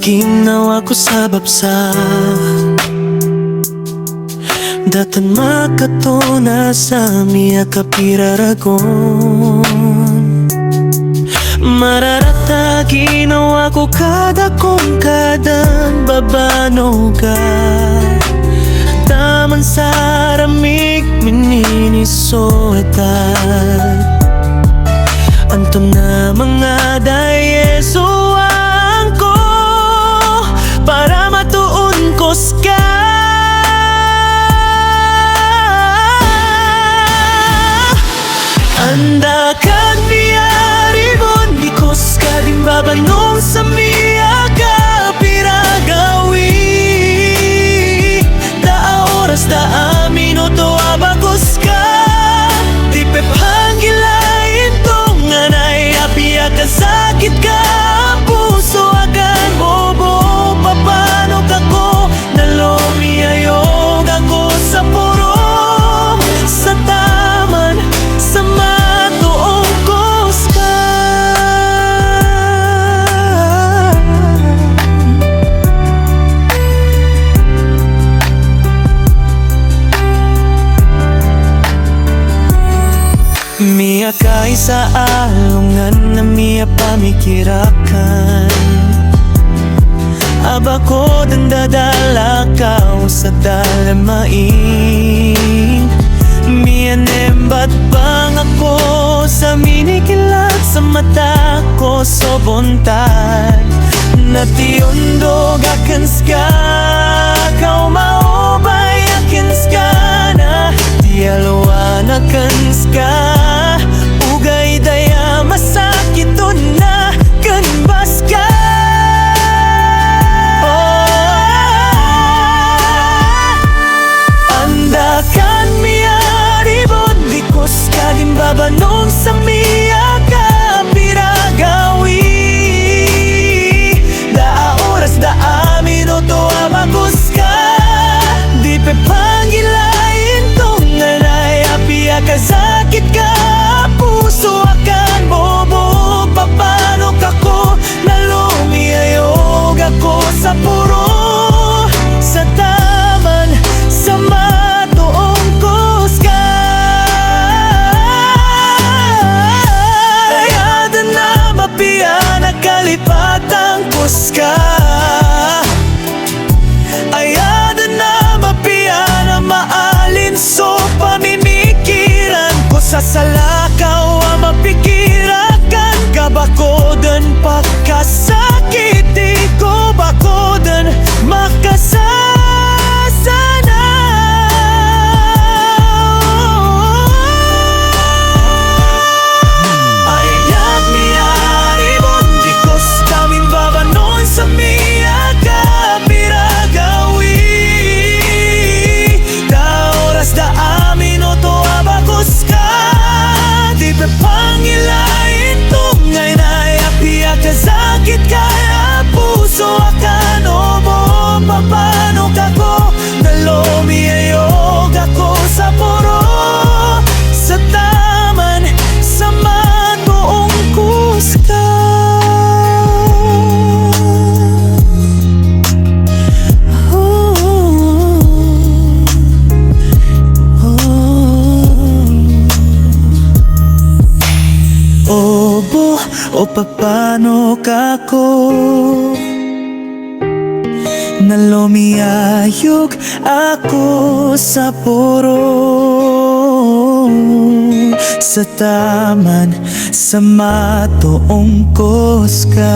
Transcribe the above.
ginawa ko sa babsa, datan makatuna sa miya kapiraragon. Mararata ginawa ko kada kong kadan babanoga, taman sa ramig mininisoetan. Anto na mga dayesuan ko para matuon ko ska. Anda kag niyari bon bikos ka din babanong sa miya kapiragawi. Da oras da minuto abakos ka, di pe panggilain tong anay apiya ka sakit ka puso agan bobo papano kako nalomiyayog ako sa puro sa taman sa matuong koska. Miya kay sa alungan na miya pamikirakan, abako dandadala kao sa dalamain. Miya nembat bang ako sa minikilat sa mata ko so bontad. Natiyondog akan ska kau maubay akan ska na dialawan akan ska. Ugay daya masakit na kanbas ka. Anda kan miyari bon bikos ka din babanong sa miya kapiragawi. Da oras da minuto abagos ka, di pe panggilain tong anay apiya ka sakit ka puso akan bobo papano kako nalumiyayog ako sa puro sa taman sa matuong koska. Ayada na mapiya nakalipatang koska. Ayada na mapiya na maalin so pamimikiran ko sa salakaw ang mapikirakan ka bakodan pagkasakiti ko bakodan makasasana. Ayat miyari bon bikos kaming babanon sa miya kapiragawi. Da oras da minuto abakos ka, di pe pangilain tungay na apiya ka sakit kaya puso akan obo papano kako nalomiyayog ako sa puro sa taman sa matuong kuska. Obo o papano kako nalomiyayog ako sa puro sa taman sa matuong koska.